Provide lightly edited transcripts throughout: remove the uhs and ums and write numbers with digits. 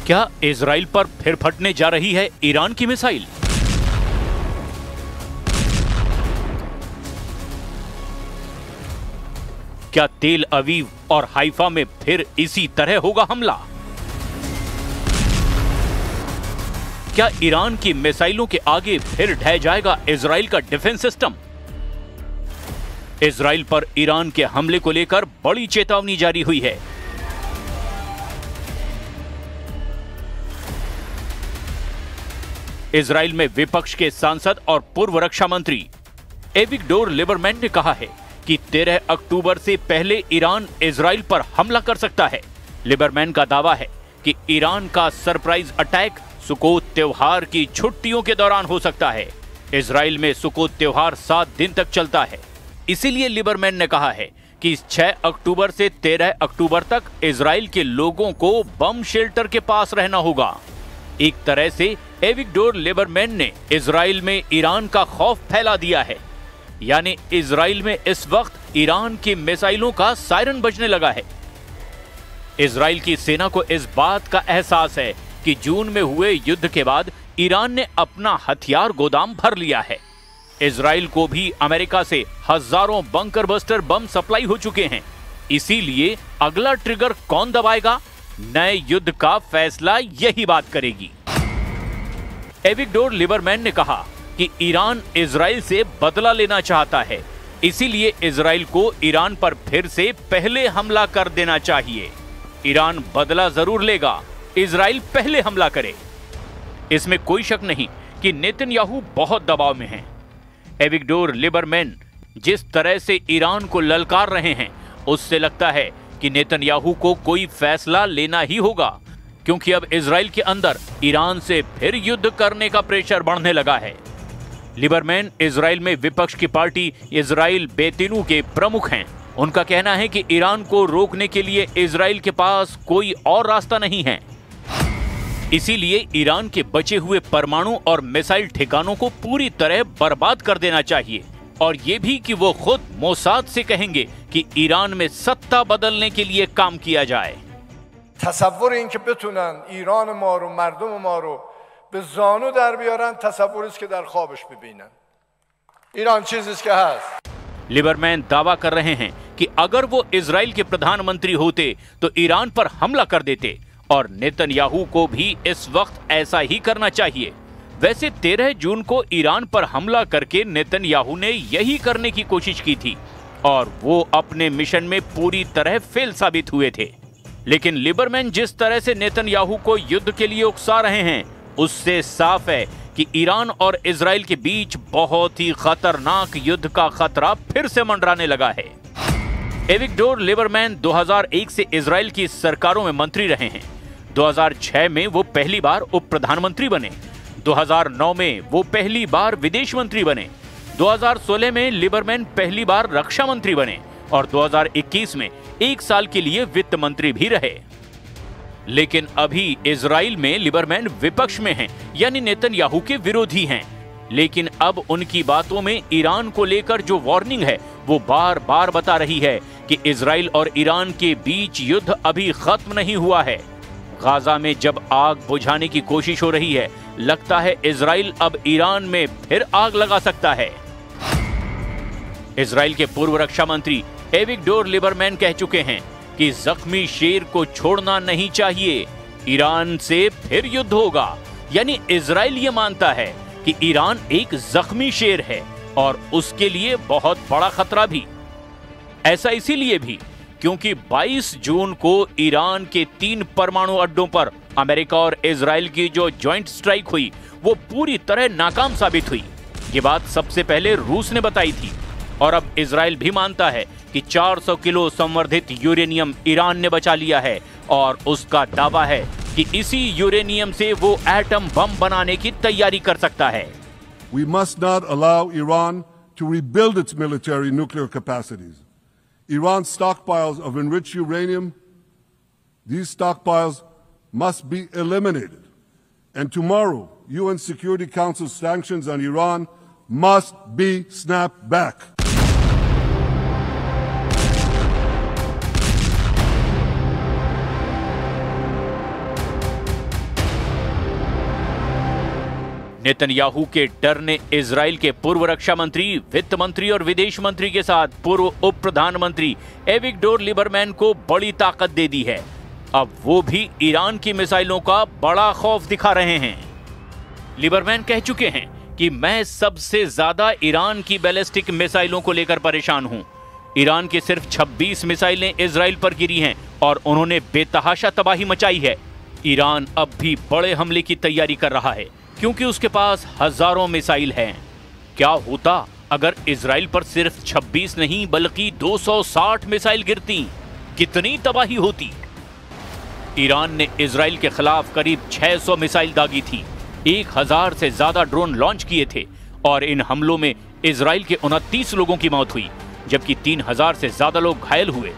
क्या इजराइल पर फिर फटने जा रही है ईरान की मिसाइल? क्या तेल अवीव और हाइफा में फिर इसी तरह होगा हमला? क्या ईरान की मिसाइलों के आगे फिर ढह जाएगा इजराइल का डिफेंस सिस्टम? इजराइल पर ईरान के हमले को लेकर बड़ी चेतावनी जारी हुई है। इजराइल में विपक्ष के सांसद और पूर्व रक्षा मंत्री एविगडोर लिबरमैन ने कहा है कि 13 अक्टूबर से पहले ईरान इजराइल पर हमला कर सकता है। लिबरमैन का दावा है कि ईरान का सरप्राइज अटैक सुकोत त्योहार की छुट्टियों के दौरान हो सकता है। इजराइल में सुकोत त्योहार 7 दिन तक चलता है। इसीलिए लिबरमैन ने कहा है कि 6 अक्टूबर से 13 अक्टूबर तक इजराइल के लोगों को बम शेल्टर के पास रहना होगा। एक तरह से एविगडोर लिबरमैन ने इजराइल में ईरान का खौफ फैला दिया है। यानी इजराइल में इस वक्त ईरान की मिसाइलों का सायरन बजने लगा है। इजराइल की सेना को इस बात का एहसास है कि जून में हुए युद्ध के बाद ईरान ने अपना हथियार गोदाम भर लिया है। इजराइल को भी अमेरिका से हजारों बंकर बस्टर बम सप्लाई हो चुके हैं। इसीलिए अगला ट्रिगर कौन दबाएगा, नए युद्ध का फैसला यही बात करेगी। एविगडोर लिबरमैन ने कहा कि ईरान इजराइल से बदला लेना चाहता है, इसीलिए इजराइल को ईरान पर फिर से पहले हमला कर देना चाहिए। ईरान बदला जरूर लेगा, इजराइल पहले हमला करे। इसमें कोई शक नहीं कि नेतन्याहू बहुत दबाव में हैं। एविगडोर लिबरमैन जिस तरह से ईरान को ललकार रहे हैं, उससे लगता है कि नेतन्याहू को कोई फैसला लेना ही होगा, क्योंकि अब इजराइल के अंदर ईरान से फिर युद्ध करने का प्रेशर बढ़ने लगा है। लिबरमैन इजराइल में विपक्ष की पार्टी इजराइल बेतिनू के प्रमुख हैं। उनका कहना है कि ईरान को रोकने के लिए इजराइल के पास कोई और रास्ता नहीं है। इसीलिए ईरान के बचे हुए परमाणु और मिसाइल ठिकानों को पूरी तरह बर्बाद कर देना चाहिए, और ये भी कि वो खुद मोसाद से कहेंगे कि ईरान में सत्ता बदलने के लिए काम किया जाए। तसव्वुर इनके बेतुनन ईरान मा रो मर्दम मा रो बे ज़ानु दर बियारन तसव्वुर इसके दर ख्वाबश बिबीनन। ईरान चीज इसके हस्त। लिबरमैन दावा कर रहे हैं कि अगर वो इजराइल के प्रधानमंत्री होते तो ईरान पर हमला कर देते, और नेतन्याहू को भी इस वक्त ऐसा ही करना चाहिए। वैसे 13 जून को ईरान पर हमला करके नेतन्याहू ने यही करने की कोशिश की थी, और वो अपने मिशन में पूरी तरह फेल साबित हुए थे। लेकिन लिबरमैन जिस तरह से नेतन्याहू को युद्ध के लिए उकसा रहे हैं, उससे साफ है कि ईरान और इजराइल के बीच बहुत ही खतरनाक युद्ध का खतरा फिर से मंडराने लगा है। एविगडोर लिबरमैन 2001 से इजराइल की सरकारों में मंत्री रहे हैं। 2006 में वो पहली बार उप प्रधानमंत्री बने। 2009 में वो पहली बार विदेश मंत्री बने। 2016 में लिबरमैन पहली बार रक्षा मंत्री बने, और 2021 में 1 साल के लिए वित्त मंत्री भी रहे। लेकिन अभी इजराइल में लिबरमैन विपक्ष में हैं, यानी नेतन्याहू के विरोधी हैं। लेकिन अब उनकी बातों में ईरान को लेकर जो वार्निंग है, वो बार बार बता रही है कि इजराइल और ईरान के बीच युद्ध अभी खत्म नहीं हुआ है। गाजा में जब आग बुझाने की कोशिश हो रही है, लगता है इजराइल अब ईरान में फिर आग लगा सकता है। इजराइल के पूर्व रक्षा मंत्री एविगडोर लिबरमैन कह चुके हैं कि जख्मी शेर को छोड़ना नहीं चाहिए, ईरान से फिर युद्ध होगा। यानी इजराइल ये मानता है कि ईरान एक जख्मी शेर है, और उसके लिए बहुत बड़ा खतरा भी। ऐसा इसीलिए भी क्योंकि 22 जून को ईरान के 3 परमाणु अड्डों पर अमेरिका और इजराइल की जो ज्वाइंट स्ट्राइक हुई, वो पूरी तरह नाकाम साबित हुई। ये बात सबसे पहले रूस ने बताई थी, और अब इजराइल भी मानता है कि 400 किलो संवर्धित यूरेनियम ईरान ने बचा लिया है, और उसका दावा है कि इसी यूरेनियम से वो एटम बम बनाने की तैयारी कर सकता है। We must not allow Iran to rebuild its military nuclear capacities. Iran's stockpiles of enriched uranium, these stockpiles must be eliminated. And tomorrow, UN Security Council sanctions on Iran must be snapped back. Netanyahu के डर ने Israel के पूर्व रक्षा मंत्री, वित्त मंत्री और विदेश मंत्री के साथ पूर्व उप प्रधानमंत्री एविगडोर लिबरमैन को बड़ी ताकत दे दी है। अब वो भी ईरान की मिसाइलों का बड़ा खौफ दिखा रहे हैं। लिबरमैन कह चुके हैं कि मैं सबसे ज्यादा ईरान की बैलिस्टिक मिसाइलों को लेकर परेशान हूं। ईरान की सिर्फ 26 मिसाइलें इजराइल पर गिरी हैं और उन्होंने बेतहाशा तबाही मचाई है। ईरान अब भी बड़े हमले की तैयारी कर रहा है क्योंकि उसके पास हजारों मिसाइल हैं। क्या होता अगर इजराइल पर सिर्फ 26 नहीं बल्कि 260 मिसाइल गिरती? कितनी तबाही होती। ईरान ने इजराइल के खिलाफ करीब 600 मिसाइल दागी थी, 1000 से ज्यादा ड्रोन लॉन्च किए थे और इन हमलों में इजराइल के 29 लोगों की मौत हुई जबकि 3000 से ज्यादा लोग घायल हुए।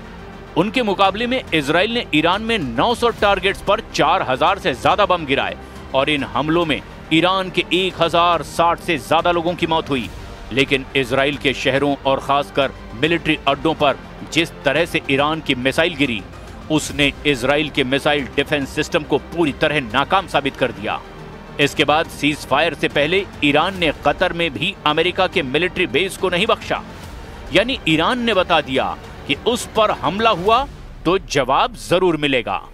उनके मुकाबले में इजराइल ने ईरान में 900 टारगेट्स पर 4000 से ज्यादा बम गिराए और इन हमलों में ईरान के 1060 से ज्यादा लोगों की मौत हुई। लेकिन इजराइल के शहरों और खासकर मिलिट्री अड्डों पर जिस तरह से ईरान की मिसाइल गिरी, उसने इजराइल के मिसाइल डिफेंस सिस्टम को पूरी तरह नाकाम साबित कर दिया। इसके बाद सीज फायर से पहले ईरान ने कतर में भी अमेरिका के मिलिट्री बेस को नहीं बख्शा। यानी ईरान ने बता दिया कि उस पर हमला हुआ तो जवाब जरूर मिलेगा।